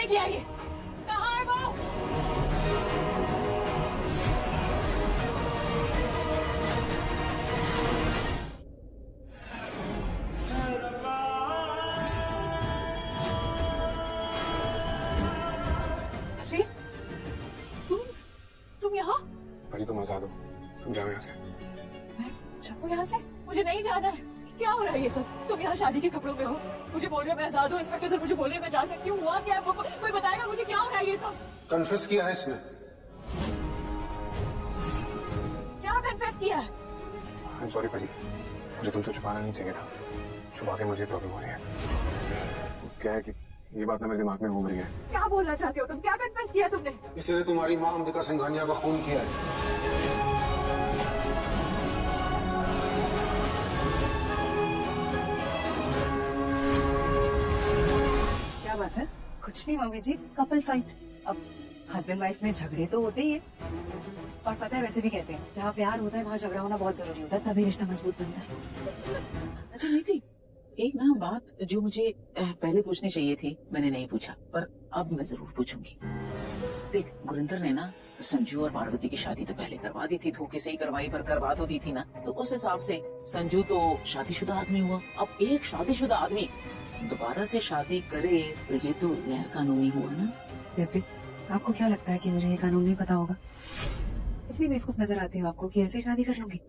किसने किया ये? कहाँ है वो? तुम यहाँ? परी तुम आजाद हो, तुम जाओ यहाँ से। मैं जाऊँ यहाँ से? मुझे नहीं जाना है। क्या हो रहा है ये सब? तुम यहाँ शादी के कपड़ों में हो, मुझे बोल रहे हो मैं आजाद हूँ, इंस्पेक्टर सर मुझे बोल रहे हैं मैं जा सकती हूँ। हुआ क्या है? कोई बताएगा मुझे क्या हो रहा है ये सब? कन्फेस किया है इसने। क्या कन्फेस किया है? I'm sorry परी, मुझे तुमसे छुपाना नहीं चाहिए था। छुपा के मुझे प्रॉब्लम हो रही है। क्या है कि ये बात ना मेरे दिमाग में घूम रही है। क्या बोलना चाहते हो तुम? क्या कन्फेस किया तुमने? इसने तुम्हारी माँ अंबिका सिंघानिया का खून किया है। क्या बात है? कुछ नहीं मम्मी जी, कपल फाइट। अब हस्बैंड वाइफ में झगड़े तो होते ही है, और पता है वैसे भी कहते हैं जहाँ प्यार होता है वहाँ झगड़ा होना बहुत जरूरी होता है, तभी रिश्ता मजबूत बनता है। अच्छा नीति, एक ना बात जो मुझे पहले पूछनी चाहिए थी मैंने नहीं पूछा, पर अब मैं जरूर पूछूंगी। देख गुरिंदर ने ना संजू और पार्वती की शादी तो पहले करवा दी थी, धोखे से ही करवाई, पर करवा तो दी थी ना, तो उस हिसाब से संजू तो शादीशुदा आदमी हुआ। अब एक शादीशुदा आदमी दोबारा से शादी करे तो ये तो गैर कानूनी हुआ ना। बेबी, आपको क्या लगता है कि मुझे ये कानून नहीं पता होगा? इतनी बेवकूफ नजर आती हूँ आपको कि ऐसे ही शादी कर लूंगी?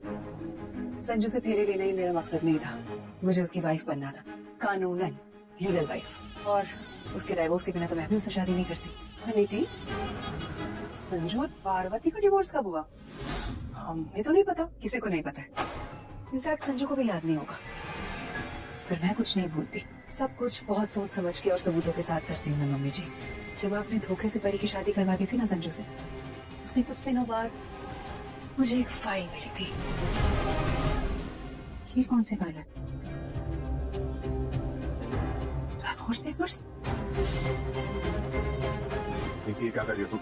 संजू से फेरे लेना ही मेरा मकसद नहीं था, मुझे उसकी वाइफ बनना था, कानूनन लीगल वाइफ। और उसके डाइवोर्स के बिना तो मैं भी उससे शादी नहीं करती। नीति, संजू और पार्वती का डिवोर्स कब हुआ? हमें तो नहीं पता। किसी को नहीं पता है, इनफैक्ट संजू को भी याद नहीं होगा। पर मैं कुछ नहीं भूलती, सब कुछ बहुत सोच समझ के और सबूतों के साथ करती हूँ मैं मम्मी जी। जब आपने धोखे से परी की शादी करवा दी थी ना संजू से, उसके कुछ दिनों बाद मुझे एक फाइल मिली थी। ये कौन सी फाइल है? Divorce papers? ये क्या कर रही हो तुम?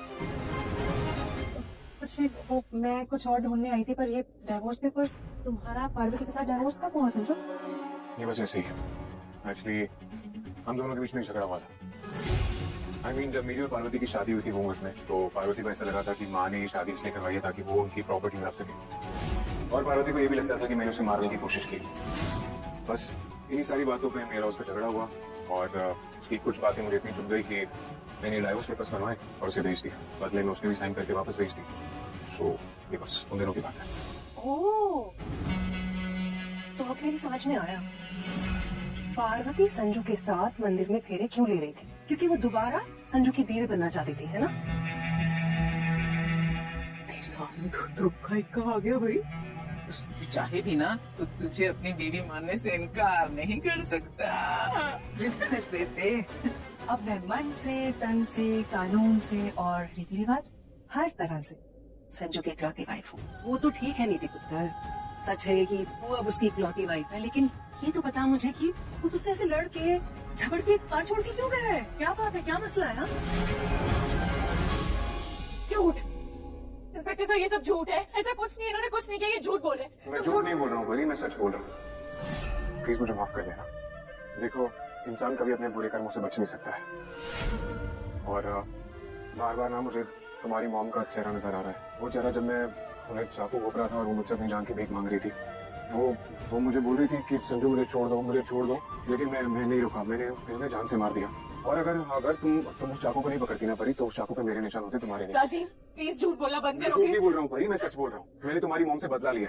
कुछ नहीं, वो मैं कुछ और ढूंढने आई थी, पर ये डिवोर्स पेपर्स। तुम्हारा पार्वती के साथ डिवोर्स कब हुआ संजू? ये बस ऐसे ही है। एक्चुअली हम दोनों के बीच में झगड़ा हुआ था। I mean, जब मेरी और पार्वती की शादी हुई थी घूंघट में, तो पार्वती को ऐसा लगा था कि माँ ने ये शादी इसलिए करवाई है ताकि वो उनकी प्रॉपर्टी में रख सके, और पार्वती को ये भी लगता था कि मैंने उसे मारने की कोशिश की। बस इन्हीं सारी बातों पे मेरा उसका झगड़ा हुआ, और उसकी कुछ बातें मुझे इतनी चुभ गई कि मैंने डाइवोर्स पेपर्स बनवाए और उसे भेज दिया। बदले में उसने भी साइन करके वापस भेज दी। सो ये बस उन दिनों की बात है। ओह, तो अब मेरी समझ में आया। पार्वती संजू के साथ मंदिर में फेरे क्यों ले रही थी? क्योंकि वो दोबारा संजू की बीवी बनना चाहती थी, है ना? तेरे आने तो तुक्का इक्का आ गया भाई। तू चाहे भी ना तो तुझे अपनी बीवी मानने से इनकार नहीं कर सकता। बेबे, अब मैं मन से, तन से, कानून से और रीति रिवाज हर तरह से संजू की इकलौती वाइफ हूँ। वो तो ठीक है नीति पुत्र, सच है कि तू अब उसकी इकलौती वाइफ है, लेकिन ये तो बता मुझे कि वो तुझसे ऐसे लड़ के झगड़ के कार छोड़ के क्यों गया है? क्या बात है, क्या मसला है? झूठ। इंस्पेक्टर सर ये सब झूठ है, ऐसा कुछ नहीं, इन्होंने कुछ नहीं किया, ये झूठ बोल रहे हैं। मैं झूठ नहीं बोल रहा हूँ परी, मैं सच बोल रहा हूँ। प्लीज मुझे माफ कर देना। देखो, इंसान कभी अपने बुरे कर्मों से बच नहीं सकता है, और बार बार ना मुझे तुम्हारी मॉम का चेहरा नजर आ रहा है। वो चेहरा जब मैं उन्हें चाकू घोप रहा था और वो मुझसे अपनी जान की भीख मांग रही थी, वो मुझे बोल रही थी कि संजू मुझे छोड़ दो, लेकिन मैं नहीं रुका, मैंने उन्हें जान से मार दिया। और अगर तुम उस चाकू को नहीं पकड़ती ना परी, तो उस चाकू पे मेरे निशान होते, तुम्हारे नहीं। राजीव प्लीज झूठ बोलना बंद मैं करो। झूठ नहीं बोल रहा हूँ परी, मैं सच बोल रहा हूँ। मैंने तुम्हारी मॉम से बदला लिया।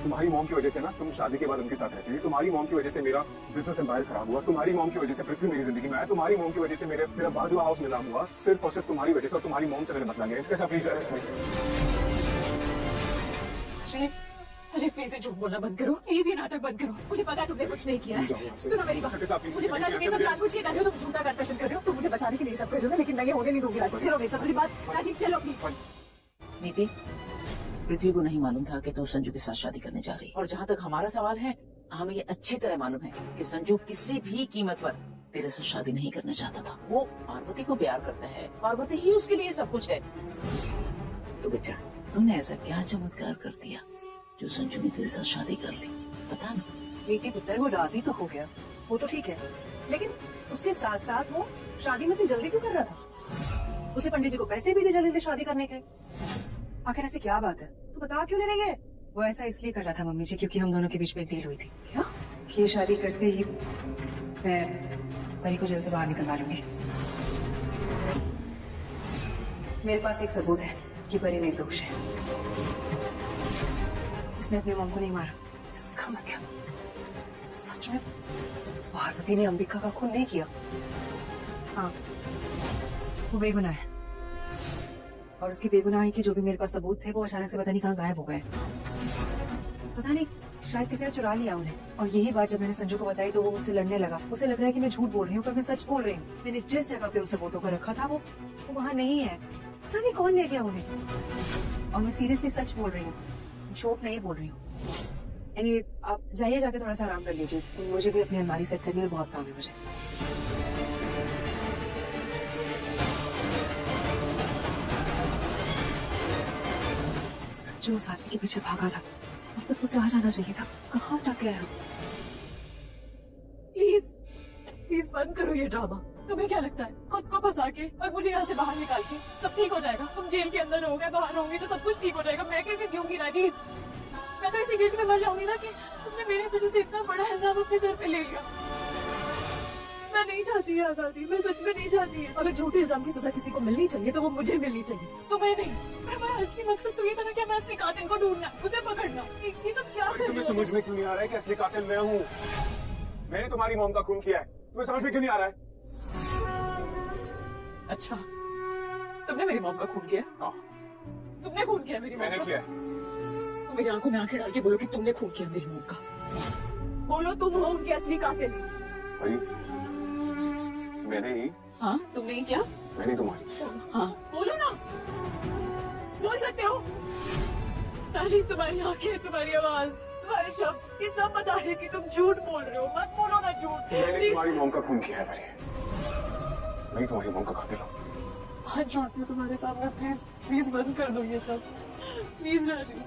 तुम्हारी मॉम की वजह से ना तुम शादी के बाद उनके साथ रहती थी, तुम्हारी मॉम की वजह से मेरा बिजनेस एम्पायर खराब हुआ, तुम्हारी मॉम की वजह से पृथ्वी मेरी जिंदगी में आया, तुम्हारी मॉम की वजह से मेरा बाजू हाउस नीलाम हुआ, सिर्फ और सिर्फ तुम्हारी वजह से, और तुम्हारी मॉम से मैंने बदला लिया। इसके साथ प्लीज अरेस्ट मुझे प्लीज झूठ बोलना बंद करो, प्लीज ये नाटक बंद करो। मुझे पता है तुमने कुछ नहीं किया है। सुनो मेरी बात, मुझे पता है तुम ये सब जानबूझ के कर रहे हो, तुम झूठा कन्फेशन कर रहे हो, तुम मुझे बचाने के लिए सब कर रहे हो, लेकिन मैं ये होने नहीं दूंगी। राजीव चलो मेरे साथ, मुझे बात, राजीव चलो प्लीज। नीति, पृथ्वी को नहीं मालूम था कि तू संजू के साथ शादी करने जा रही है, और जहाँ तक हमारा सवाल है, हमें ये अच्छी तरह मालूम है कि संजू किसी भी कीमत पर तेरे साथ शादी नहीं करना चाहता था। वो पार्वती को प्यार करता है, पार्वती ही उसके लिए सब कुछ है। तो बेटा, तूने ऐसा क्या चमत्कार कर दिया जो संजू ने तेरे साथ शादी कर ली? पता ना। बेटी पुत्र वो राजी तो हो गया, वो तो ठीक है, लेकिन उसके साथ साथ वो शादी में इतनी जल्दी क्यों कर रहा था? उसे पंडित जी को पैसे भी दे जल्दी शादी करने के। आखिर ऐसी क्या बात है? तू बता क्यों नहीं रही है? वो ऐसा इसलिए कर रहा था मम्मी जी क्योंकि हम दोनों के बीच में एक डील हुई थी क्या? कि ये शादी करते ही मैं परी को जेल से बाहर निकलवा लूंगी। मेरे पास एक सबूत है कि परी निर्दोष है। उसने अपने मॉम को नहीं मारा। इसका मतलब सच में पार्वती ने अंबिका का खून नहीं किया? हाँ, वो बेगुनाह है और उसकी बेगुनाही के जो भी मेरे पास सबूत थे वो अचानक से पता नहीं कहाँ गायब हो गए। पता नहीं, शायद किसी ने चुरा लिया उन्हें। और यही बात जब मैंने संजू को बताई तो वो मुझसे लड़ने लगा। उसे लग रहा है कि मैं झूठ बोल रही हूँ पर मैं सच बोल रही हूँ। मैंने जिस जगह पे उन सबूतों को रखा था वो वहाँ नहीं है। पता नहीं कौन ले गया उन्हें। और मैं सीरियसली सच बोल रही हूँ, झूठ नहीं बोल रही हूँ। यानी आप जाइए, जाके थोड़ा सा आराम कर लीजिए। मुझे भी अपनी अलमारी सेट करनी है और बहुत काम है मुझे। संजू उस आदमी के पीछे भागा था, अब तक उसे आ जाना चाहिए था। कहाँ अटक गया? प्लीज प्लीज बंद करो ये ड्रामा। तुम्हें क्या लगता है खुद को फंसा के और मुझे यहाँ से बाहर निकाल के सब ठीक हो जाएगा? तुम जेल के अंदर रहोगे, बाहर रहोगी तो सब कुछ ठीक हो जाएगा। मैं कैसे जीऊंगी राजीव? मैं तो इसी गिल्ट में मर जाऊंगी ना कि तुमने मेरे वजह से इतना बड़ा इल्जाम अपने सर पे ले लिया। मैं नहीं चाहती है आजादी, मैं सच में नहीं चाहती है। अगर झूठे इल्जाम की सजा किसी को मिलनी चाहिए तो वो मुझे मिलनी चाहिए, तुम्हें नहीं। पर हमारा असली मकसद तो ये था ना कि मैं असली कातिल को ढूंढना, उसे पकड़ना। ये सब क्या कर तुम्हें रहे हो? समझ में क्यों नहीं आ रहा है कि असली कातिल मैं हूँ? मैंने तुम्हारी मॉम का खून किया है, तुम्हें समझ में क्यों नहीं आ रहा है? अच्छा, तुमने मेरी मॉम का खून किया? हाँ, तुमने खून किया मेरी मॉम मैंने का? किया है। तुम मेरी आंखों में आंखें डाल के बोलो कि तुमने खून किया मेरी मॉम का। बोलो तुम हो उनके असली कातिल। भाई, मैंने ही। हाँ, तुमने ही किया? मैंने तुम्हारी। हाँ, बोलो ना, बोल सकते हो। राजीव, तुम्हारी आंखें, तुम्हारी आवाज, तुम्हारे शब्द, ये सब बता रहे कि तुम झूठ बोल रहे हो। मत बोलो ना झूठ। मैंने प्लीज। तुम्हारी मॉम का खून किया है भाई। मैं तुम्हारी मॉम का कातिल हूँ। हाथ जोड़ती हूँ तुम्हारे सामने, प्लीज प्लीज बंद कर दो ये सब। प्लीज राजीव,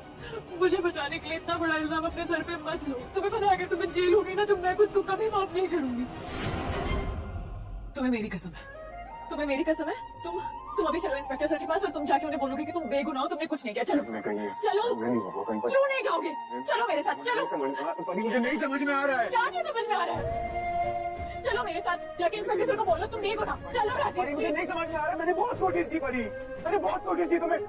मुझे बचाने के लिए इतना बड़ा इल्जाम अपने सर पे मत लो। तुम्हें पता है अगर तुम्हें जेल होगी ना तो मैं खुद को कभी माफ नहीं करूंगी। तुम्हें मेरी कसम है, तुम्हें मेरी कसम है। तुम अभी चलो इंस्पेक्टर सर के पास और तुम जाके उन्हें बोलोगे कि तुम बेगुनाह हो, तुमने कुछ नहीं किया। चलो मैं कहीं चलो। मैं नहीं होगा कहीं पर। क्यों नहीं जाओगे? चलो मेरे साथ, चलो। मुझे नहीं समझ में आ रहा है। क्या नहीं समझ में आ रहा है? चलो मेरे साथ, जाके इंस्पेक्टर सर को बोलो तुम बेगुनाह। चलो राजीव, मुझे नहीं समझ में आ रहा है। मैंने बहुत कोशिश की परी, मैंने बहुत कोशिश की तुम्हें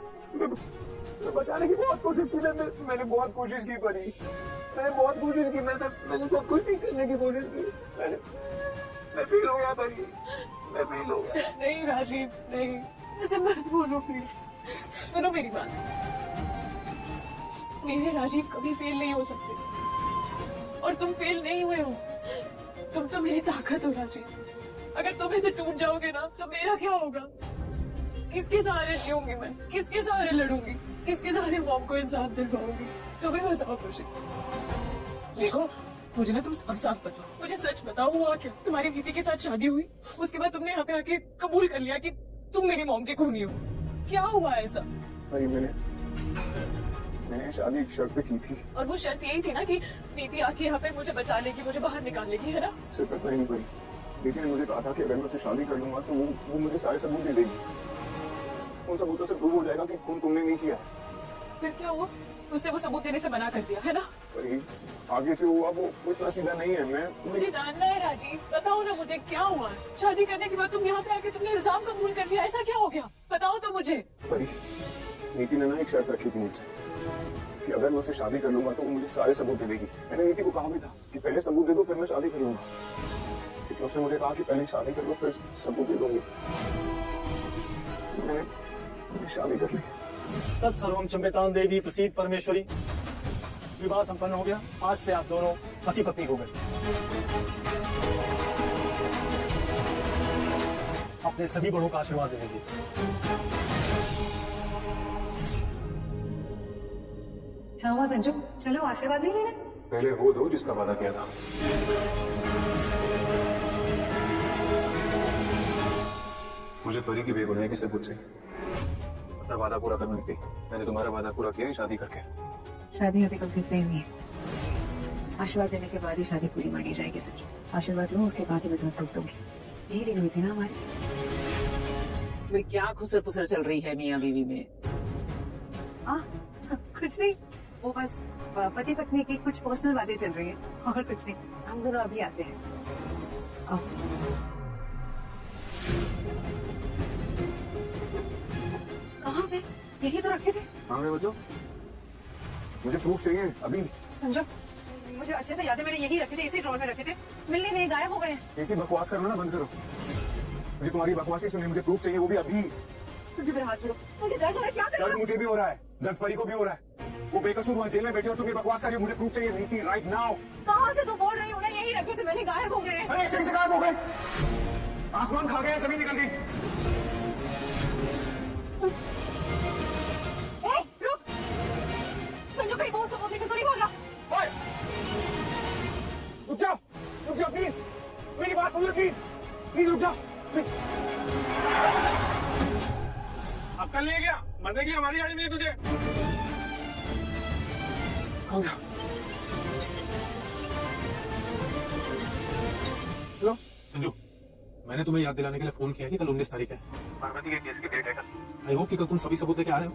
बचाने की बहुत कोशिश की। मैंने बहुत कोशिश की परी, मैंने बहुत कोशिश की। मैंने सब कुछ ठीक करने की कोशिश की। मैं फेल हो गया परी, मैं फेल हो गया। नहीं राजीव, नहीं, ऐसे मत बोलो प्लीज। सुनो मेरी बात, मेरे राजीव कभी फेल नहीं हो सकते और तुम फेल नहीं हुए हो। तुम तो मेरी ताकत हो राजीव। अगर तुम इसे टूट जाओगे ना तो मेरा क्या होगा? किसके सहारे जीऊंगी मैं? किसके सहारे लड़ूंगी? किसके सहारे मॉम को इंसाफ दिलवाऊंगी? तुम्हें बताओ खुशी। देखो, मुझे ना तुम साफ साफ बताओ, मुझे सच बताओ, हुआ क्या? तुम्हारी दीदी के साथ शादी हुई, उसके बाद तुमने यहाँ पे आके कबूल कर लिया कि तुम मेरी मॉम के खूनी हो। क्या हुआ ऐसा? भाई मैंने शादी एक शर्त पे की थी। और वो शर्त यही थी ना कि नीति आके यहाँ पे मुझे बचा लेगी, मुझे बाहर निकाल लेगी, है ना? सिर्फ इतना ही नहीं पड़ी, दीदी ने मुझे कहा था कि अगर मैं उससे शादी कर लूंगा तो वो मुझे सारे सबूत दे देगी। उन सबूतों से प्रूव हो जाएगा कि खून तुमने नहीं किया। फिर क्या हुआ? उसने वो सबूत देने से मना कर दिया, है ना? पर आगे जो हुआ वो इतना सीधा नहीं है। मुझे जानना है राजीव, बताओ ना मुझे क्या हुआ? शादी करने के बाद तुम यहाँ पे आके तुमने इल्जाम कबूल कर लिया, ऐसा क्या हो गया? बताओ तो मुझे। परी, नीति ने ना एक शर्त रखी थी मुझसे कि अगर मैं उससे शादी कर लूंगा तो वो मुझे सारे सबूत दे देगी। मैंने नीति को कहा भी था कि पहले सबूत दे दो फिर मैं शादी कर लूंगा, क्योंकि उसने मुझे कहा कि पहले शादी कर लो फिर सबूत दे दूंगी। मैंने शादी कर ली। तत्सर्वम क्षम्यतां देवी प्रसीद परमेश्वरी। विवाह संपन्न हो गया, आज से आप दोनों पति पत्नी हो गए। अपने सभी बड़ों का आशीर्वाद दे लीजिए। क्या हुआ संजू? चलो आशीर्वाद नहीं लेना। पहले वो दो जिसका वादा किया था। मुझे परी की बेगुनाही के सबूत से अपना वादा पूरा करना थी। मैंने तुम्हारा वादा पूरा किया शादी करके। शादी अभी कंप्लीट नहीं हुई है। आशीर्वाद देने के बाद ही शादी पूरी मानी जाएगी संजू। आशीर्वाद लो, उसके बाद ही मैं तुम्हें प्रूफ दूंगी। यही डील हुई थी ना हमारी। वे क्या खुसर पुसर चल रही है मियाँ बीवी में? कुछ नहीं, वो बस पति पत्नी की कुछ पर्सनल बातें चल रही हैं और कुछ नहीं। हम दोनों अभी आते हैं। आओ। कहाँ गए? यही तो रखे थे। कहाँ गए बच्चों? मुझे प्रूफ चाहिए अभी। समझो, मुझे अच्छे से याद है, मैंने यही रखे थे, इसी ड्रॉर में रखे थे। मिलने नहीं, गायब हो गए। एक ही बकवास करना ना बंद करो। मुझे तुम्हारी बकवास ही सुनी, मुझे प्रूफ चाहिए, वो भी अभी। समझो मेरा हाथ छोड़ो, मुझे दर्द हो रहा है। क्या करूं? दर्द मुझे भी हो रहा है, दर्द परी को भी हो रहा है। वो बेकसूर वहाँ जेल में बैठी और तुम ये बकवास कर रही हो। मुझे प्रूफ चाहिए नीति, राइट नाउ। कहाँ से तू बोल रही हो? ना यही रखे थे मैंने, गायब हो गए। अरे ऐसे कैसे गायब हो गए? आसमान खा गए, जमीन निकल गई। रुक संजू, कहीं बहुत सबूत लेकर तो नहीं भाग रहा? रुक जाओ प्लीज, मेरी बात सुन लो प्लीज, प्लीज रुक जाओ प्लीज। अब कल ले गया, मरने की हमारी गाड़ी नहीं तुझे। कहाँ गया? हेलो संजू, मैंने तुम्हें याद दिलाने के लिए फोन किया कि कल 19 तारीख है, पार्वती के केस की डेट है कल। आई होप कि कल तुम सभी सबूत लेके आ रहे हो।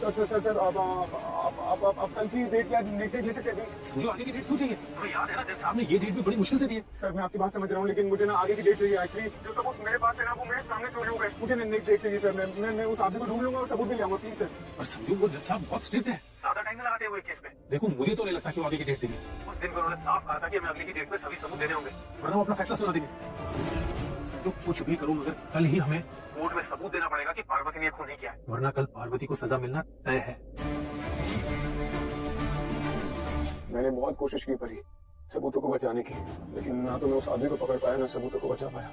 सर अब कल की डेट क्या नेक्स्ट डेट ले सकते हैं? संजू, आगे की डेट क्यों चाहिए? तुम्हें याद है ना, जज साहब ने ये डेट भी बड़ी मुश्किल से दी है। सर मैं आपकी बात समझ रहा हूँ, लेकिन मुझे ना आगे की डेट चाहिए। एक्चुअली जो सबूत मेरे पास है ना, वो मेरे सामने चोरी हो गए। मुझे नेक्स्ट डेट चाहिए सर। मैं उस आदमी को ढूंढ लूंगा और सबूत भी लाऊंगा प्लीज सर। और संजू, वो जज साहब बहुत स्ट्रिक्ट है, ज्यादा टाइम नहीं लगाते हुए केस में। देखो, मुझे तो नहीं लगता कि वो आगे की डेट देंगे। उस दिन उन्होंने साफ कहा था कि हमें अगली की डेट में सभी सबूत देने होंगे, वरना वो अपना फैसला सुना देंगे। संजू, कुछ भी करो मगर कल ही हमें कोर्ट में सबूत देना पड़ेगा कि पार्वती ने खून नहीं किया है, वरना कल पार्वती को सजा मिलना तय है। मैंने बहुत कोशिश की परी सबूतों को बचाने की, लेकिन ना तो मैं उस आदमी को पकड़ पाया, ना सबूतों को बचा पाया।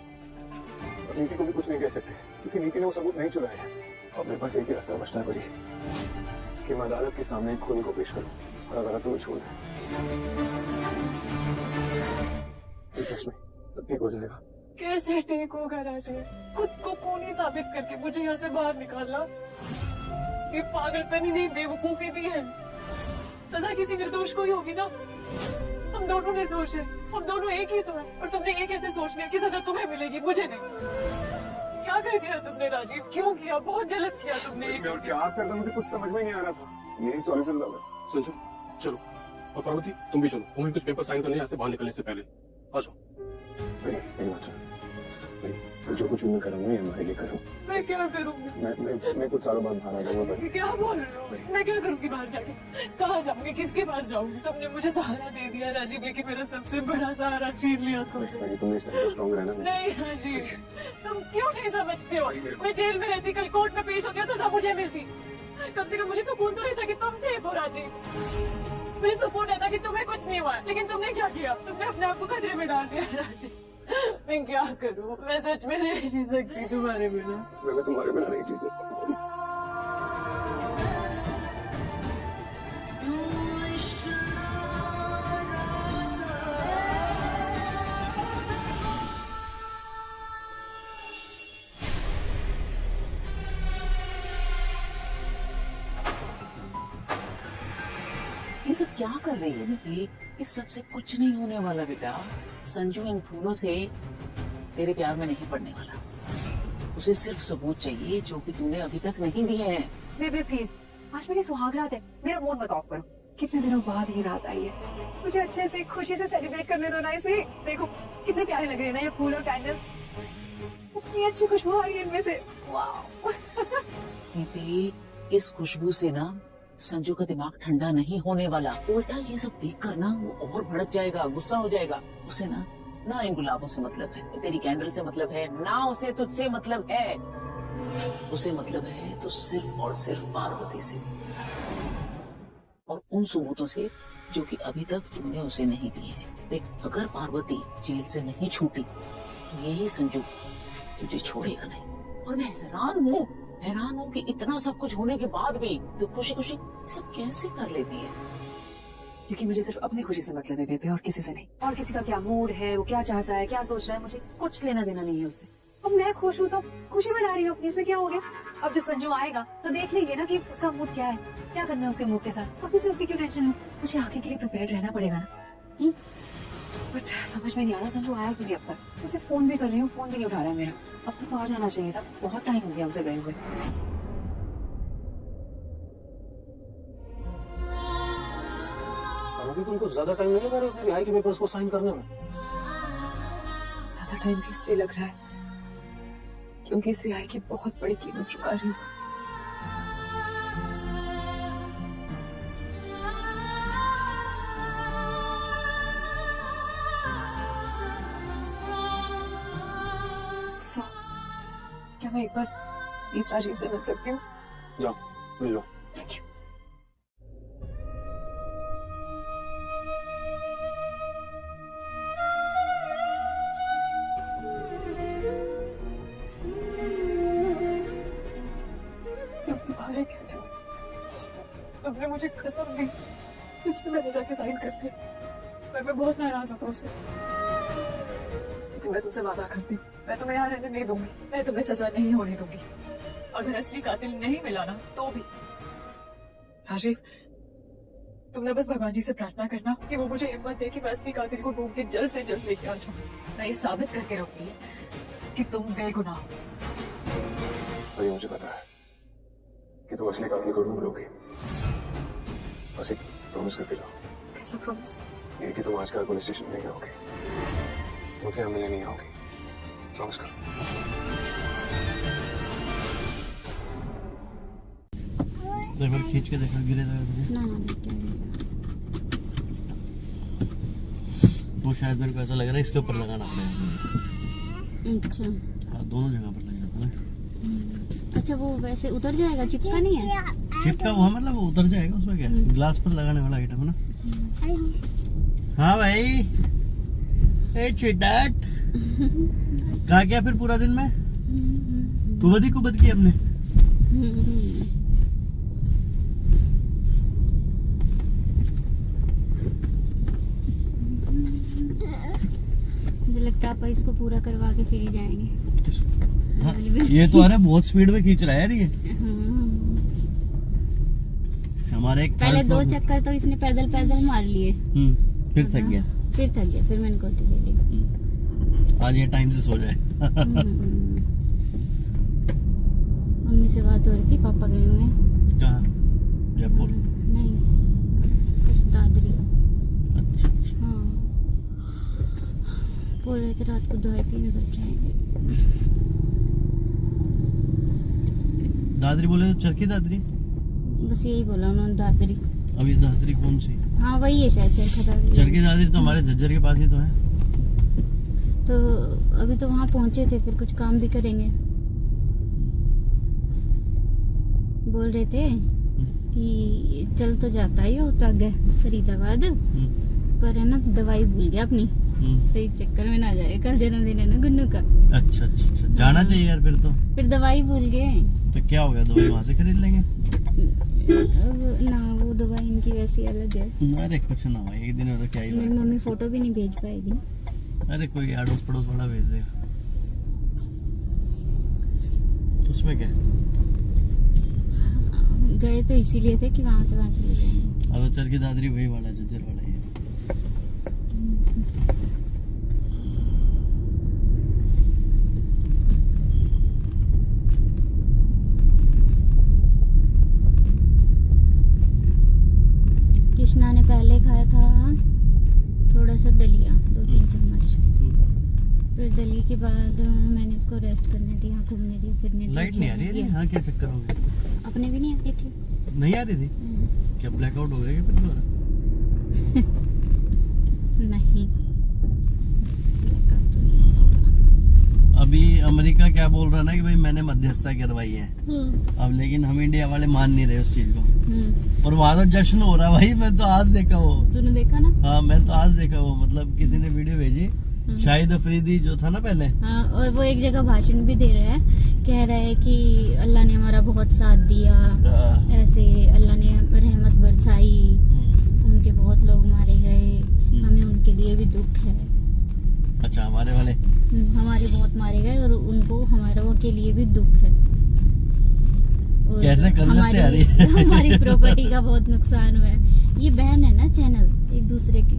और नीति को भी कुछ नहीं कह सकते, क्योंकि नीति ने वो सबूत नहीं चुराए हैं। अब मेरे पास एक ही रास्ता बचता है परी, कि मैं अदालत के सामने एक खूनी को पेश करूं और अदालत तुम्हें छोड़ दे। सब ठीक हो जाएगा। कैसे ठीक होगा राजीव? खुद को खूनी साबित करके मुझे यहाँ से बाहर निकालना, ये पागलपन ही नहीं, बेवकूफी भी है। सजा किसी निर्दोष को ही होगी ना। हम दोनों निर्दोष हैं, हम दोनों एक ही तो हैं। और तुमने ये कैसे सोच लिया कि सजा तुम्हें मिलेगी, मुझे नहीं? क्या कर दिया तुमने राजीव? क्यों किया? बहुत गलत किया तुमने। मैं और क्या करता, मुझे कुछ समझ में नहीं आ रहा था। यही सॉल्यूशन था। संजू चलो, और पार्वती तुम भी चलो, तुम्हें कुछ पेपर साइन करने यहाँ से बाहर निकलने से पहले। आ जाओ। मेरी बात सुनो, जो कुछ भी मैं करूंगा ये हमारे लिए करूँ। मैं क्या करूंगी? मैं कुछ सालों बाद बाहर आ जाऊंगा। क्या बोल रहे हो? मैं क्या करूंगी बाहर जाके? कहाँ जाऊंगी? किसके पास जाऊंगी? तुमने मुझे सहारा दे दिया राजीव, लेकिन मेरा सबसे बड़ा सहारा छीन लिया तुमने। तुमने इस टाइम स्ट्रॉन्ग रहना। नहीं राजीव, तुम क्यों नहीं समझते हो? मैं जेल में रहती, कल कोर्ट में पेश होती, सजा मुझे मिलती। कम से कम मुझे सुकून तो रहता कि तुम सेफ हो राजीव। मुझे सुकून रहता कि तुम्हें कुछ नहीं हुआ, लेकिन तुमने क्या किया? तुमने अपने आप को खतरे में डाल दिया राजीव। मैं क्या करूं? मैं सच में नहीं जी सकती तुम्हारे बिना। मैं तुम्हारे बिना नहीं जी सकती। ये सब क्या कर रही है नीति? इस सबसे कुछ नहीं होने वाला बेटा। संजू इन फूलों से तेरे प्यार में नहीं पड़ने वाला। उसे सिर्फ सबूत चाहिए जो कि तूने अभी तक नहीं दिए हैं। बेबे प्लीज, आज मेरी सुहाग रात है, मेरा मूड मत ऑफ करो। कितने दिनों बाद ही रात आई है, मुझे अच्छे से खुशी से सेलिब्रेट करने दो ना इसे। देखो कितने प्यारे लग रहे हैं ना ये फूल और कैंडल्स, कितनी अच्छी खुशबू आ रही है इनमें से। वाह। नीति, इस खुशबू से ना संजू का दिमाग ठंडा नहीं होने वाला। उल्टा ये सब देख कर ना वो और भड़क जाएगा, गुस्सा हो जाएगा। उसे ना इन गुलाबों से मतलब है, तेरी कैंडल से मतलब है, ना उसे तुझसे मतलब है। उसे मतलब है तो सिर्फ और सिर्फ पार्वती से और उन सबूतों से जो कि अभी तक तुमने उसे नहीं दिए हैं। देख, अगर पार्वती जेल से नहीं छूटी, यही संजू तुझे छोड़ेगा नहीं। और मैं हैरान हूँ कि इतना सब कुछ होने के बाद भी तो खुशी खुशी सब कैसे कर लेती है। क्योंकि मुझे सिर्फ अपनी खुशी से मतलब है बेबे, और किसी से नहीं। और किसी का क्या मूड है, वो क्या चाहता है, क्या सोच रहा है, मुझे कुछ लेना देना नहीं है उससे। अब मैं खुश हूँ तो खुशी मना रही हूँ अपनी, इसमें क्या हो गया? अब जब संजू आएगा तो देख लेंगे ना कि उसका मूड क्या है, क्या करना है उसके मूड के साथ। अभी से उसकी क्यों टेंशन है? मुझे आगे के लिए प्रिपेयर्ड रहना पड़ेगा ना। बट समझ में नहीं आ रहा संजू आया क्यों नहीं अब तक। उसे फोन भी कर रही हूँ, फोन भी नहीं उठा रहा है मेरा। अब तो आ जाना चाहिए था, बहुत टाइम हो गया उसे गए हुए। पार्वती तुमको ज्यादा टाइम नहीं लगा रहा अपने रिहाई के पेपर्स को साइन करने में? ज्यादा टाइम भी इसलिए लग रहा है क्योंकि इस रिहाई की बहुत बड़ी कीमत चुका रही हूँ। क्या मैं एक बार प्लीज राजीव से मिल सकती हूँ? जाओ मिल लो। Thank you. सब तुम्हारे कहने में। तुमने मुझे कसम दी, इसलिए मैंने जाके साइन कर दिया। मैं बहुत नाराज होता हूँ उससे। मैं तुमसे वादा करती हूँ, मैं तुम्हें यहाँ रहने नहीं दूंगी, मैं तुम्हें सजा नहीं होने दूंगी। अगर असली कातिल नहीं मिला ना तो भी। राजीव, तुमने बस भगवान जी से प्रार्थना करना कि वो मुझे हिम्मत दे कि मैं असली कातिल को ढूंढ के जल्द से जल्द लेके आ जाऊँ। मैं ये साबित करके रहूंगी कि तुम बेगुनाह हो। और ये मुझे पता है कि तुम असली कातिल को ढूंढ लोगे। बस एक प्रॉमिस करके जाओ। कैसा प्रॉमिस? ये कि तुम आज कल पुलिस स्टेशन नहीं आओगे, मुझसे मिलने नहीं आओगे। प्रॉमिस करो। एक बार खींच के देखा, गिरे जाएगा ना क्या वो शायद मेरे को ऐसा लग रहा है इसके ऊपर लगाना पड़ेगा। अच्छा हाँ, दोनों जगह पर लग जाता है। अच्छा, वो वैसे उतर जाएगा, चिपका नहीं है? चिपका हुआ मतलब वो उतर जाएगा, उसमें क्या ग्लास पर लगाने वाला आइटम है ना। हाँ भाई, ए चिटाट कहा क्या फिर पूरा दिन में कुबद ही कुबद की हमने। मुझे लगता है आप इसको पूरा करवा के फिर ही जाएंगे। हाँ, ये तो अरे बहुत स्पीड में खींच रहा है यार ये। हमारे एक पहले 2 चक्कर तो इसने पैदल पैदल मार लिए, फिर थक गया, फिर मैंने गोटी ले ली। आज ये टाइम से सो जाए। मम्मी से बात हो रही थी, पापा गए हुए हैं। कहाँ? जयपुर? नहीं, कुछ दादरी। अच्छा अच्छा। हाँ, बोल रहे थे रात को 2-3 बज जाएंगे। दादरी बोले तो चरखी दादरी? बस यही बोला उन्होंने, दादरी। अब ये दादरी कौन सी? हाँ वही है शायद, चरखा दादरी। चरखी दादरी तो हमारे झज्जर के पास ही तो है। तो अभी तो वहाँ पहुँचे थे, फिर कुछ काम भी करेंगे। बोल रहे थे कि चल तो जाता ही होता आगे फरीदाबाद, पर है ना दवाई भूल गया अपनी, तो इस चक्कर में ना जाए। कल जन्मदिन है ना गुन्नू का। अच्छा अच्छा अच्छा, जाना चाहिए यार फिर तो। फिर दवाई भूल गए तो क्या हो गया, दवाई वहाँ से खरीद लेंगे। ना वो दवाई इनकी वैसी अलग है। अरे कुछ ना हो, एक दिन में तो क्या ही। मेरी मम्मी फोटो भी नहीं भेज पाएगी। अरे कोई अड़ोस पड़ोस वाला भेज देगा, उसमें क्या। गए तो इसीलिए थे कि वहाँ से वहाँ चले जाएंगे। अब चरखी दादरी वही वाला, झज्जर वाला ही है। कृष्णा ने पहले खाया था थोड़ा सा दलिया, 2-3 चम्मच। फिर दलिया के बाद मैंने उसको रेस्ट करने दिया, घूमने दिया, फिरने दिया। लाइट नहीं आ रही है? हाँ, क्या चक्कर हो गया? अपने भी नहीं आती थी। नहीं आ रही थी? क्या ब्लैकआउट हो गया फिर दोबारा? नहीं, ब्लैकआउट तो नहीं होगा। अभी अमेरिका क्या बोल रहा ना कि भाई मैंने मध्यस्थता करवाई है। अब लेकिन हम इंडिया वाले मान नहीं रहे उस चीज को, और वहाँ तो जश्न हो रहा भाई। मैं तो आज देखा वो। तूने देखा ना? हाँ, मैं तो आज देखा वो, मतलब किसी ने वीडियो भेजी, शाहिद अफरीदी जो था ना पहले। हाँ, और वो एक जगह भाषण भी दे रहे हैं, कह रहा है कि अल्लाह ने हमारा बहुत साथ दिया, ऐसे अल्लाह ने रहमत बरसाई, उनके बहुत लोग मारे गए, हमें उनके लिए भी दुख है। अच्छा, हमारे वाले हमारे बहुत मारे गए और उनको हमारों के लिए भी दुख है। और कैसे कर लेते यार ये? हमारी प्रॉपर्टी का बहुत नुकसान हुआ है। ये बहन है ना चैनल एक दूसरे के,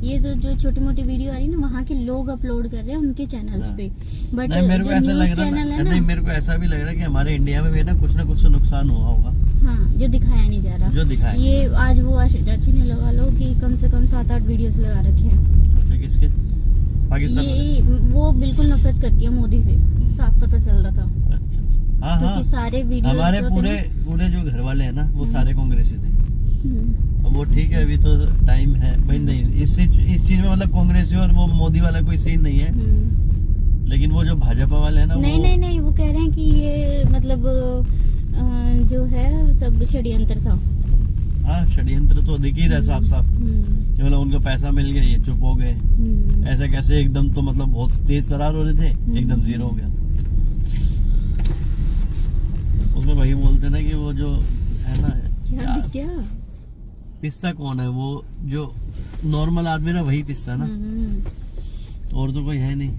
ये तो जो छोटी मोटी वीडियो आ रही है ना वहाँ के लोग अपलोड कर रहे हैं उनके चैनल पे, बट नहीं, मेरे को ऐसा लग रहा है नहीं, मेरे को ऐसा भी लग रहा है कि हमारे इंडिया में भी ना कुछ तो नुकसान हुआ होगा। हाँ, जो दिखाया नहीं जा रहा। जो दिखाया ये आज वो आशा चाची ने लगा लो कि कम से कम 7-8 वीडियोस लगा रखे हैं। अच्छा, किसके? पाकिस्तान ये वो बिल्कुल नफरत करती है मोदी से, साफ पता चल रहा था। अच्छा, हाँ, क्योंकि सारे वीडियो हमारे पूरे जो घर वाले हैं ना वो सारे कांग्रेसी थे। अब वो ठीक है, अभी तो टाइम है भाई। नहीं, इस चीज में मतलब कांग्रेसी और वो मोदी वाला कोई सीन नहीं है, लेकिन वो जो भाजपा वाले हैं ना नहीं, वो कह रहे हैं कि ये मतलब जो है सब षड्यंत्र था। हाँ, षड्यंत्र तो दिख ही रहा साफ साफ कि मतलब उनका पैसा मिल गया, ये चुप हो गए। ऐसा कैसे एकदम, तो मतलब बहुत तेज तरार हो रहे थे, एकदम जीरो हो गया। उसमें वही बोलते ना कि वो जो है ना क्या पिस्ता कौन है, वो जो नॉर्मल आदमी ना वही पिस्ता ना, और तो कोई है नहीं।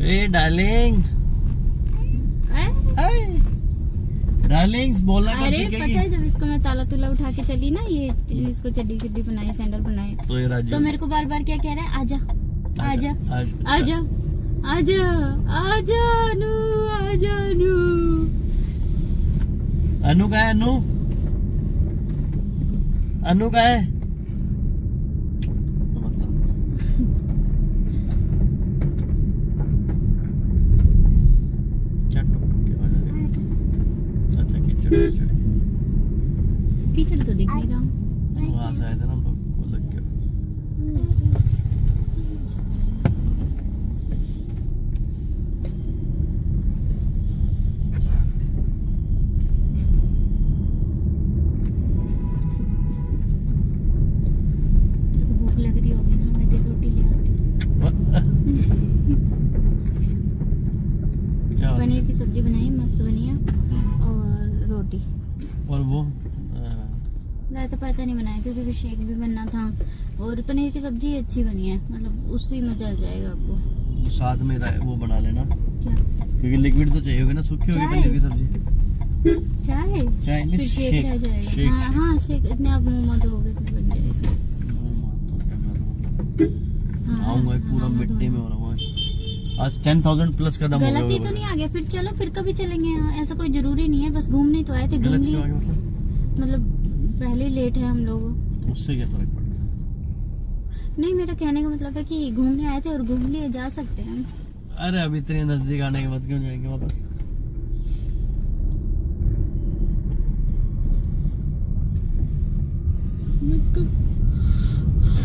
ए डार्लिंग, डार्लिंग्स बोलना कब अरे सीखेगी? पता है जब इसको मैं ताला तुला उठा के चली ना, ये इसको चड्डी चड्डी बनाई, सैंडल बनाए, तो ये राजू तो मेरे को बार बार क्या कह रहा है, आजा आजा आजा आजा आजा आजा नू, आजा नू। अनु का है? अनु का है? क्या टुक की आवाज आ रही है? अच्छा, कीचड़ तो दिख नहीं रहा। वहां से आए थे ना हम लोग, वो लग गया। भूख लग रही होगी ना, मैं तेरी रोटी ले आती। पनीर की सब्जी बनाई, मस्त बनी है, और रोटी। और वो रायता पायता नहीं बनाया क्योंकि फिर शेक भी बनना था, और पनीर की सब्जी अच्छी बनी है, मतलब उससे मजा आ जाएगा आपको। साथ में वो बना लेना, क्या? क्योंकि लिक्विड तो चाहिए होगी ना, सूखी होगी पनीर की सब्जी। चाय नहीं, फिर शेक रह जाएगा। शेक, हाँ शेक, इतने आप मुँह मत होगे, इतने बन जाएगा। आऊंगा पूरा मिट्टी में हो रहा हूँ आज। 10,000 प्लस कदम हो गया। गलती तो नहीं आ गया? फिर चलो, फिर कभी चलेंगे यहाँ, ऐसा कोई जरूरी नहीं है, बस घूमने तो आए थे, घूम लिए। मतलब पहले लेट है हम लोग, उससे क्या फर्क पड़ता है? नहीं, मेरा कहने का मतलब है कि घूमने आए थे और घूम लिए, जा सकते हैं। अरे अभी इतने नजदीक आने के बाद क्यों जाएंगे वापस?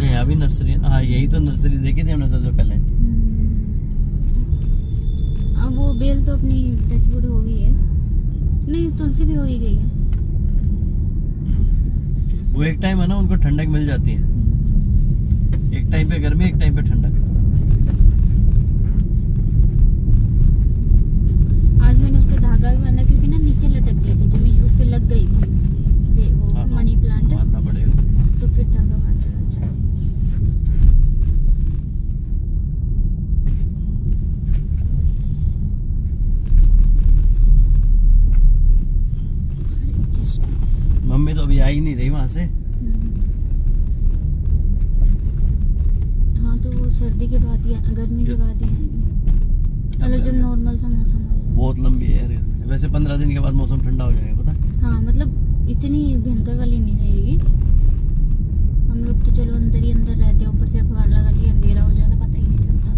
यहाँ भी नर्सरी, हाँ यही तो नर्सरी देखी थी हमने सबसे पहले। अब वो बेल तो अपनी टचवुड हो गई है, नहीं तुलसी भी हो ही गई है। वो एक टाइम है ना, उनको ठंडक मिल जाती है, एक टाइम पे गर्मी, एक टाइम पे ठंडक। आज मैंने उस पर धागा भी बांधा क्योंकि ना नीचे लटक गई थी, जमीन उस पर लग गई थी वो मनी प्लांट, बांधना पड़ेगा। तो फिर धागा बांधा। मम्मी तो अभी आई नहीं रही वहां से। हाँ, तो वो सर्दी के बाद या गर्मी के बाद ही आएंगे, मतलब जब नॉर्मल सा मौसम हो जाए। बहुत लंबी है यार, वैसे 15 दिन के बाद मौसम ठंडा हो जाएगा, पता? हाँ, मतलब इतनी भयंकर वाली नहीं रहेगी। हम लोग तो चलो अंदर ही अंदर रहते हैं, ऊपर से अखबार लगा लिया, अंधेरा हो जाता, पता ही नहीं चलता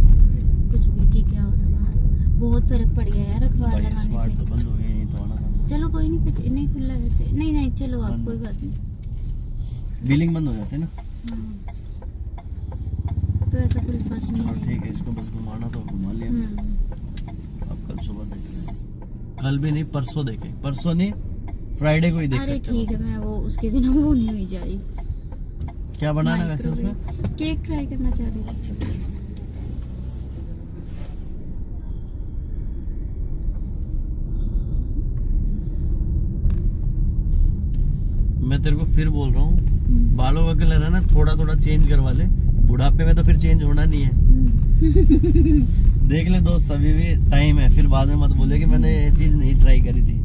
कुछ भी कि क्या हो रहा है बाहर। बहुत फर्क पड़ गया यार अखबार लगाने से। तो बंद हो गया, यही तो आना था। चलो कोई नहीं, फिर नहीं खुला वैसे, नहीं चलो आप, कोई बात नहीं। बिलिंग बंद हो जाती है ना, तो ऐसा कोई फर्स्ट नहीं है। ठीक है, इसको बस घुमाना तो घुमा लिया। अब कल सुबह देखेंगे, कल भी नहीं परसों देखें, परसों नहीं फ्राइडे को ही देख सकते हैं। अरे ठीक है, मैं वो उसके बिना वो नहीं हुई जा रही। क्या बनाना है वैसे उसमें? केक ट्राई करना चाह रही थी। तेरे को फिर बोल रहा हूँ, बालों का कलर है ना थोड़ा थोड़ा चेंज करवा ले, बुढ़ापे में तो फिर चेंज होना नहीं है। देख ले दोस्त, अभी भी टाइम है, फिर बाद में मत बोले कि मैंने ये चीज नहीं ट्राई करी थी।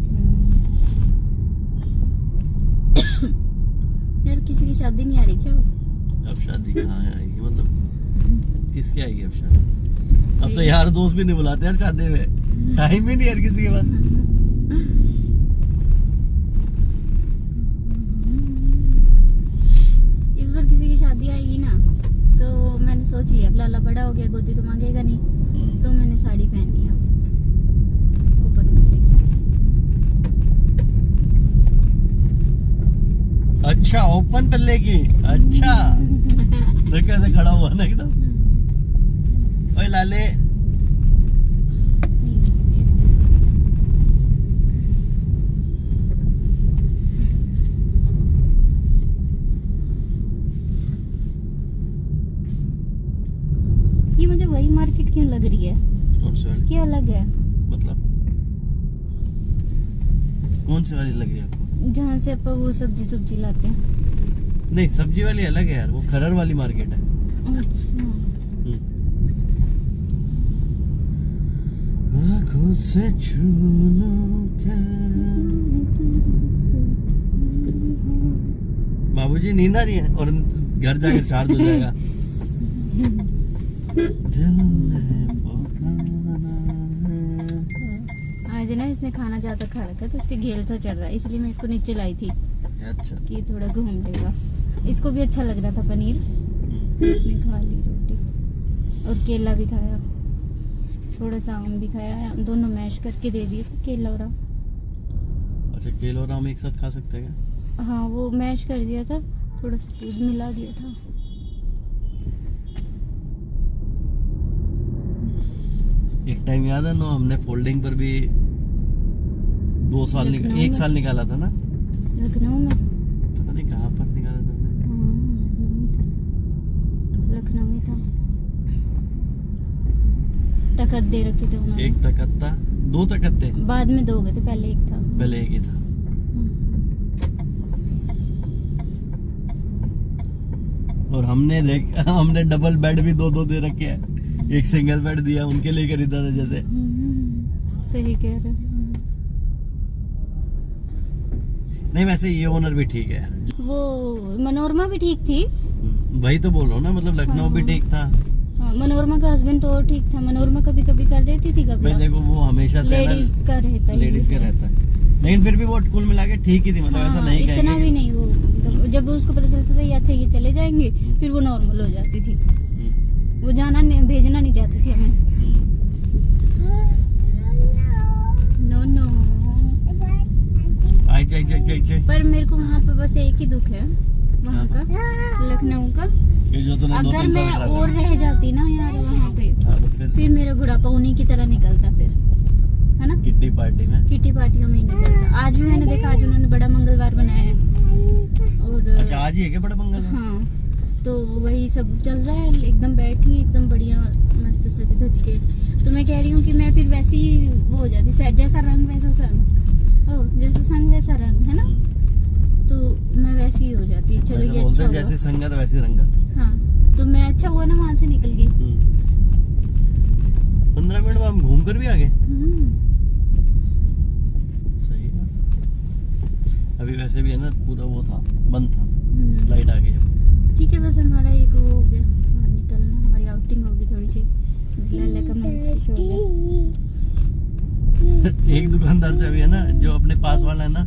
यार किसी की शादी नहीं आ रही क्या? अब शादी कहाँ आएगी, मतलब किसकी आएगी अब शादी? अब तो यार दोस्त भी नहीं बुलाते यार शादी में, टाइम भी नहीं यार किसी के पास। इस बार किसी की शादी आएगी ना तो मैंने सोच लिया, अब लाला बड़ा हो गया, गोदी तो मांगेगा नहीं, तो मैंने साड़ी पहननी है ऊपर लेके। अच्छा ओपन पल्ले की, अच्छा देख कैसे खड़ा हुआ ना एकदम। ओए लाले, ये मुझे वही मार्केट क्यों लग रही है? कौन सी वाली? क्या अलग है? मतलब कौन सी वाली लग रही है आपको? जहाँ से अपन वो सब्जी लाते हैं। नहीं सब्जी वाली अलग है यार, वो खरर वाली मार्केट है। अच्छा। आँखों से छू लूं क्या? बाबूजी नींद आ रही है और घर जाकर चार्ज हो जाएगा। आज ना इसने खाना ज्यादा खा रखा है तो इसके घेल सा चढ़ रहा है, इसलिए मैं इसको नीचे लाई थी। अच्छा। कि थोड़ा घूम लेगा। इसको भी अच्छा लग रहा था पनीर, इसने खा ली रोटी और केला भी खाया, थोड़ा सा आम भी खाया, दोनों मैश करके दे दिए थे केला और आम। अच्छा केला और आम एक साथ खा सकते हैं क्या? हाँ वो मैश कर दिया था, थोड़ा दूध मिला दिया था। एक टाइम याद है ना, हमने फोल्डिंग पर भी 2 साल निकाला, 1 साल निकाला था ना लखनऊ में। पता नहीं कहाँ पर निकाला था हमने। लखनऊ में था। तखत दे रखे थे उन्होंने। एक तखत था, 2 तखत थे, बाद में 2 गए थे, पहले एक था। पहले एक ही था। और हमने डबल बेड भी 2-2 दे रखे हैं, एक सिंगल बेड दिया, उनके लिए खरीदा था जैसे। सही कह रहे। नहीं वैसे ये ओनर भी ठीक है, वो मनोरमा भी ठीक थी। वही तो बोल रहा हूँ ना, मतलब लखनऊ भी ठीक था। हाँ, मनोरमा का हस्बैंड तो और ठीक था। मनोरमा कभी कभी कर देती थी, कभी देखो वो हमेशा से लेडीज का रहता है, लेडीज का रहता है, लेकिन फिर भी वो कुल मिला के ठीक ही थी, मतलब ऐसा नहीं कहेंगे। इतना भी नहीं, वो जब उसको पता चलता था ये अच्छा ये चले जाएंगे, फिर वो नॉर्मल हो जाती थी। वो जाना नहीं, भेजना नहीं चाहती थी हमें। No no. पर मेरे को वहाँ पे बस एक ही दुख है वहाँ का, लखनऊ का। अगर मैं और रह जाती ना यार वहाँ पे, फिर मेरा बुढ़ापा उन्हीं की तरह निकलता फिर, है ना। किट्टी पार्टियों में निकलता। आज भी मैंने देखा, आज उन्होंने बड़ा मंगलवार बनाया है। और अच्छा आज ही है क्या बड़ा मंगलवार? हाँ, तो वही सब चल रहा है, एकदम बैठी एकदम बढ़िया मस्त सज धज के। तो मैं कह रही हूँ कि मैं फिर वैसी ही वो हो जाती, जैसा रंग वैसा संग, जैसा संग वैसा रंग, है ना। तो मैं वैसी ही हो जाती। चलो ये अच्छा हुआ, जैसे संगत वैसी रंगत। हाँ तो मैं अच्छा हुआ ना वहाँ से निकल गई। 15 मिनट में हम घूम कर भी आ गए। सही है। अभी वैसे भी है ना पूरा वो था, बंद था, लाइट आ गई। ठीक है, बस हमारा एक वो हो गया, निकलना, हमारी आउटिंग होगी थोड़ी सी, अल्लाह का मन खुश हो गया। एक दुकानदार से अभी है ना, जो अपने पास वाला है ना,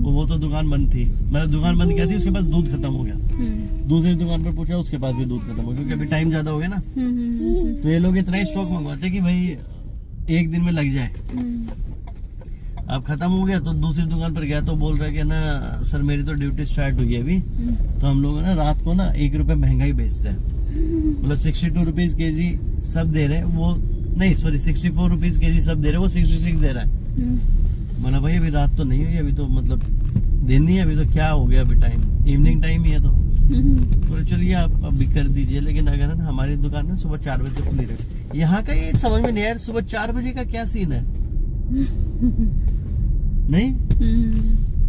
वो तो दुकान बंद थी, मतलब दुकान बंद क्या थी, उसके पास दूध खत्म हो गया। दूसरी दुकान पर पूछा, उसके पास भी दूध खत्म हो गया, क्योंकि अभी टाइम ज्यादा हो गया ना। तो ये लोग इतना ही स्टॉक मंगवाते कि भाई 1 दिन में लग जाए। अब खत्म हो गया तो दूसरी दुकान पर गया तो बोल रहा है कि ना सर मेरी तो ड्यूटी स्टार्ट हुई है अभी, तो हम लोग ना रात को ना 1 रुपए महंगाई बेचते हैं, मतलब 62 रुपीज केजी सब दे रहे हैं, वो नहीं सॉरी 64 रुपीज केजी सब दे रहे हैं, वो 66 दे रहा है। मैंने भाई अभी रात तो नहीं हुई, अभी तो मतलब दिन ही है, अभी तो क्या हो गया, अभी टाइम इवनिंग टाइम ही है। तो चलिए आप अभी कर दीजिए, लेकिन अगर ना हमारी दुकान ना सुबह 4 बजे खुली रहे। यहाँ का ये समझ में नहीं यार, सुबह 4 बजे का क्या सीन है? नहीं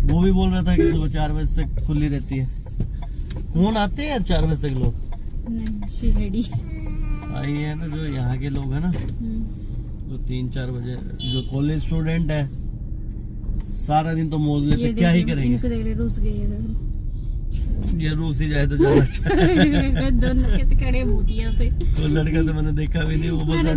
वो भी बोल रहा था कि सुबह 4 बजे से खुली रहती है। कौन आते हैं यार 4 बजे तक लोग? नहीं शिरडी। आई है ना जो यहाँ के लोग है ना, तो 3-4 बजे जो कॉलेज स्टूडेंट है सारा दिन तो मौज लेते, क्या ही करेंगे। इनको देख रहे, रूस गई है देखो। ये रूस ही जाए तो ज्यादा अच्छा है। दोनों कैसे खड़े भूतिया से। तो लड़का तो मैंने देखा भी नहीं, वो बस मैंने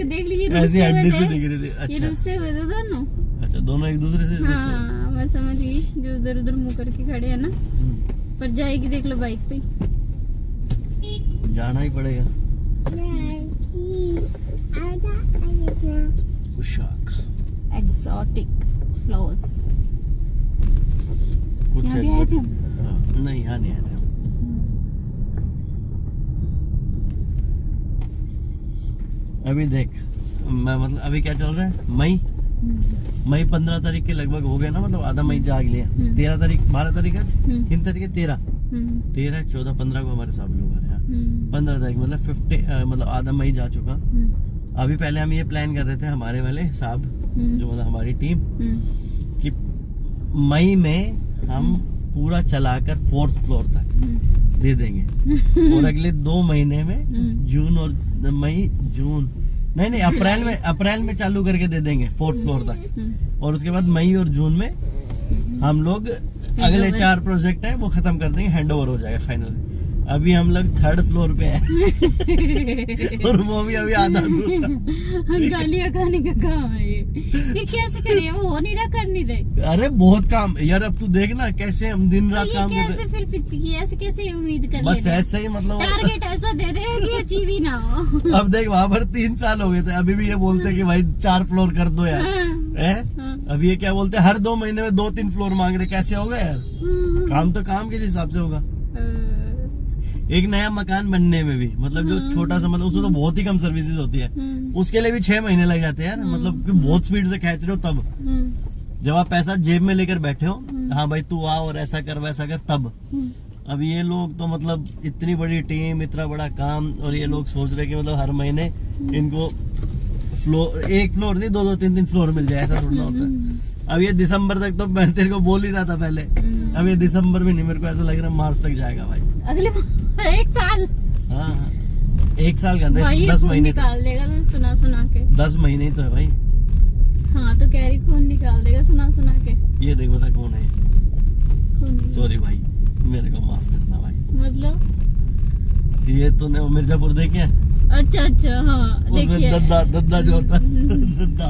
देख ली, ऐसी हड्डी से दिख रही थी। ये अच्छा रूस से हुए थे दोनों। अच्छा, दोनों एक दूसरे से रूस से? हाँ मैं समझ गई, जो उधर उधर मुंह करके खड़े है ना। पर जाएगी देख लो बाइक पे, जाना ही पड़ेगा। पोशाक एक्सोटिक फ्लावर्स। कुछ यहाँ भी आए थे हम? हाँ, नहीं यहाँ नहीं आए थे हम। अभी देख मैं मतलब अभी क्या चल रहा है, मई 15 तारीख के लगभग हो गए ना, मतलब आधा मई जाग लिया। 13 तारीख 12 तारीख है, किन तारीख है? 13, 14, 15 को हमारे सब लोग आ रहे हैं। 15 तारीख मतलब 50 मतलब आधा मई जा चुका। अभी पहले हम ये प्लान कर रहे थे हमारे वाले साहब जो मतलब हमारी टीम कि मई में हम पूरा चलाकर 4th फ्लोर तक दे देंगे और अगले 2 महीने में जून और मई जून नहीं अप्रैल में चालू करके दे देंगे 4th फ्लोर तक, और उसके बाद मई और जून में हम लोग अगले 4 प्रोजेक्ट है वो खत्म कर देंगे, हैंड ओवर हो जाएगा फाइनली। अभी हम लोग 3rd फ्लोर पे हैं और वो भी अभी आधा गालियां खाने का काम है ये कैसे करें, वो हो नहीं रहा, कर नहीं रहे। अरे बहुत काम यार, अब तू देखना कैसे हम दिन रात काम कर रहे हैं। फिर पिछली की ऐसे कैसे उम्मीद कर बस ऐसे ही मतलब टारगेट ऐसा दे रहे हैं कि अचीव ही ना हो। अब देख वहाँ पर 3 साल हो गए थे, अभी भी ये बोलते कि भाई 4 फ्लोर कर दो यार। अभी ये क्या बोलते हैं, हर 2 महीने में 2-3 फ्लोर मांग रहे, कैसे होगा यार? काम तो काम के हिसाब से होगा। एक नया मकान बनने में भी मतलब जो छोटा सा मतलब उसमें तो बहुत ही कम सर्विसेज होती है, उसके लिए भी 6 महीने लग जाते हैं यार। मतलब कि बहुत स्पीड से खेच रहे हो तब, जब आप पैसा जेब में लेकर बैठे हो, हाँ भाई तू आ और ऐसा कर वैसा कर, तब। अब ये लोग तो मतलब इतनी बड़ी टीम, इतना बड़ा काम, और ये लोग सोच रहे कि मतलब हर महीने इनको फ्लोर, 1 फ्लोर नहीं 2-2, 3-3 फ्लोर मिल जाए, ऐसा थोड़ा होता है। अब ये दिसंबर तक तो मैं तेरे को बोल ही रहा था पहले, अब ये दिसंबर भी नहीं, मेरे को ऐसा लग रहा है मार्च तक जाएगा भाई। अगले 1 साल? हाँ 1 साल का 10 महीने निकाल देगा तो सुना के 10 महीने ही तो है भाई। हाँ तो कैरी खून निकाल देगा सुना के। ये देखो बता कौन है? सॉरी भाई, मेरे को माफ करना भाई। मतलब ये तूने वो मिर्जापुर देखे? अच्छा हाँ उसमें दद्दा जो होता है दद्दा।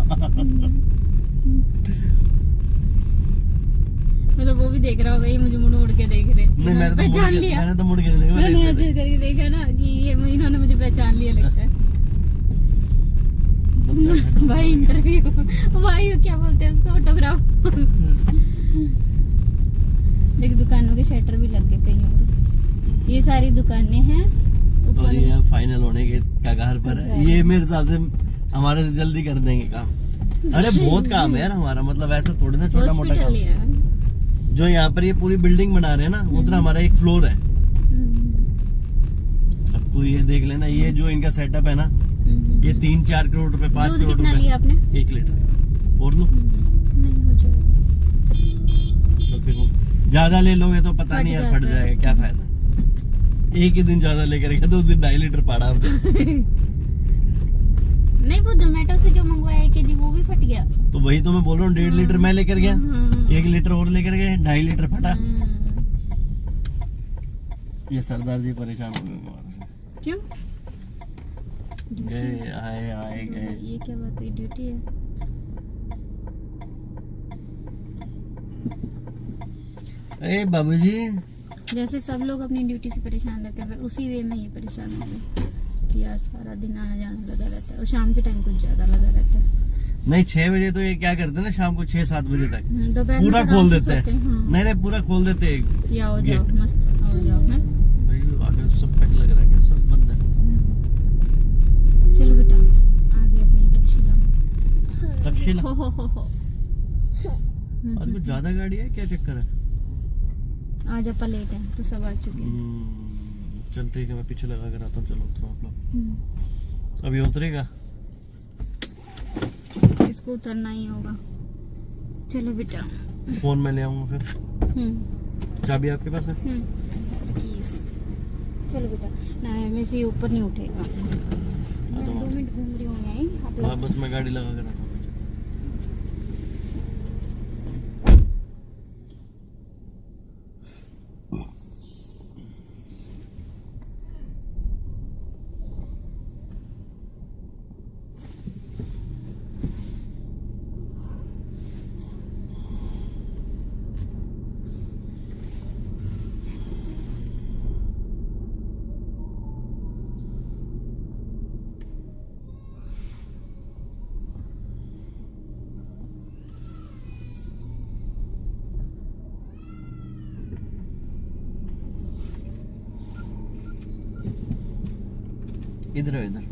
मतलब वो भी देख रहा होगा, ये मुझे मुड़ के देख रहे। नहीं मैंने तो मुड़ के नहीं करके देखा ना कि ये इन्होंने मुझे पहचान लिया लगता है। भाई इंटरव्यू, भाई क्या बोलते हैं उसको, ऑटोग्राफ। देख दुकानों के शटर भी लग गए कहीं पे, ये सारी दुकानें हैं और ये फाइनल होने के कगार पर है। ये मेरे हिसाब से हमारे से जल्दी कर देंगे काम। अरे बहुत काम है यार हमारा, मतलब ऐसा थोड़ी ना छोटा मोटा काम। जो यहाँ पर ये पूरी बिल्डिंग बना रहे हैं ना, उधर हमारा 1 फ्लोर है। अब तू ये देख लेना, ये जो इनका सेटअप है ना, ये 3-4 करोड़ रुपए, 5 करोड़ रुपए। 1 लीटर और लो तो फिर ज्यादा ले लोगे तो पता नहीं यार फट जाएगा, क्या फायदा। एक ही दिन ज्यादा लेकर गया तो उस दिन 2.5 लीटर पड़ा। नहीं वो जोमेटो से जो मंगवाया 1 केजी वो भी फट गया। तो वही तो मैं बोल रहा हूँ, 1.5 लीटर मैं लेकर गया, 1 लीटर और लेकर गए, 2.5 लीटर फटा। ये सरदार जी परेशान हो गए हमारे से। क्यों? गए आए गए। ये क्या बात हुई, ड्यूटी है? ए बाबूजी, जैसे सब लोग अपनी ड्यूटी से परेशान रहते हैं, उसी वे में ये परेशान हो गए कि यार सारा दिन आना जाना लगा रहता है, और शाम के टाइम कुछ ज्यादा लगा रहता है। नहीं 6 बजे तो ये क्या करते हैं ना, शाम को 6-7 बजे तक पूरा तो खोल देते हैं। नहीं पूरा खोल देते हैं। जाओ मस्त आओ जाओ है भाई आगे सब पैक लग रहा है, सब बंद है। चलो बेटा आगे अपनी तक्षशिला। हो आज कुछ ज्यादा गाड़ी है, क्या चक्कर है? आज अपन लेट है तो सब आ चुके हैं। चल ठीक है, मैं पीछे लगा कर आता हूँ। चलो उतरो आप लोग। अभी उतरेगा, इसको उतरना ही होगा। चलो बेटा फोन में ले आऊंगा फिर। चाबी आपके पास है? Keys। चलो बेटा ना में से ऊपर नहीं उठेगा। मैं 2 मिनट घूम रही हूँ यहीं। आप हाँ बस मैं गाड़ी लगा कर रखा हूँ। इधर है इधर।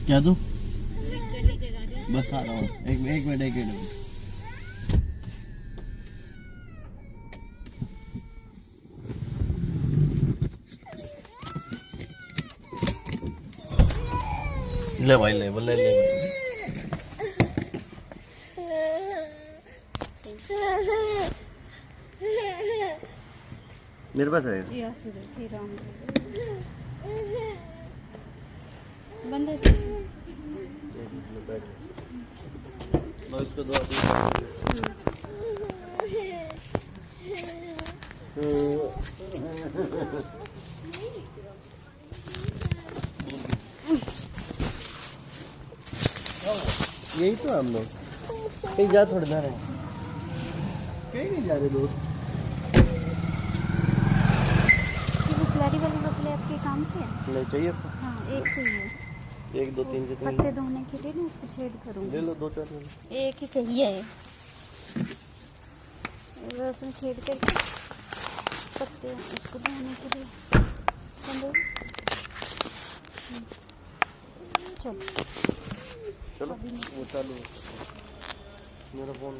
क्या दूं? बस आ रहा हूँ। एक मिनट। ले भाई ले मेरे पास है। बंद है। इसको दो यही तो हम लोग कहीं जा थोड़ी जा रहे हैं। कहीं नहीं जा रहे दोस्त। बिस्लरी वाली बोतलें आपके काम की है? नहीं चाहिए। हाँ एक चाहिए। 1 2 3 पत्ते धोने के लिए ना इसको छेद करूँगी। ले लो 2-4 एक ही चाहिए। बस छेद करके पत्ते इसको धोने के लिए चलो वो चालू मेरा फोन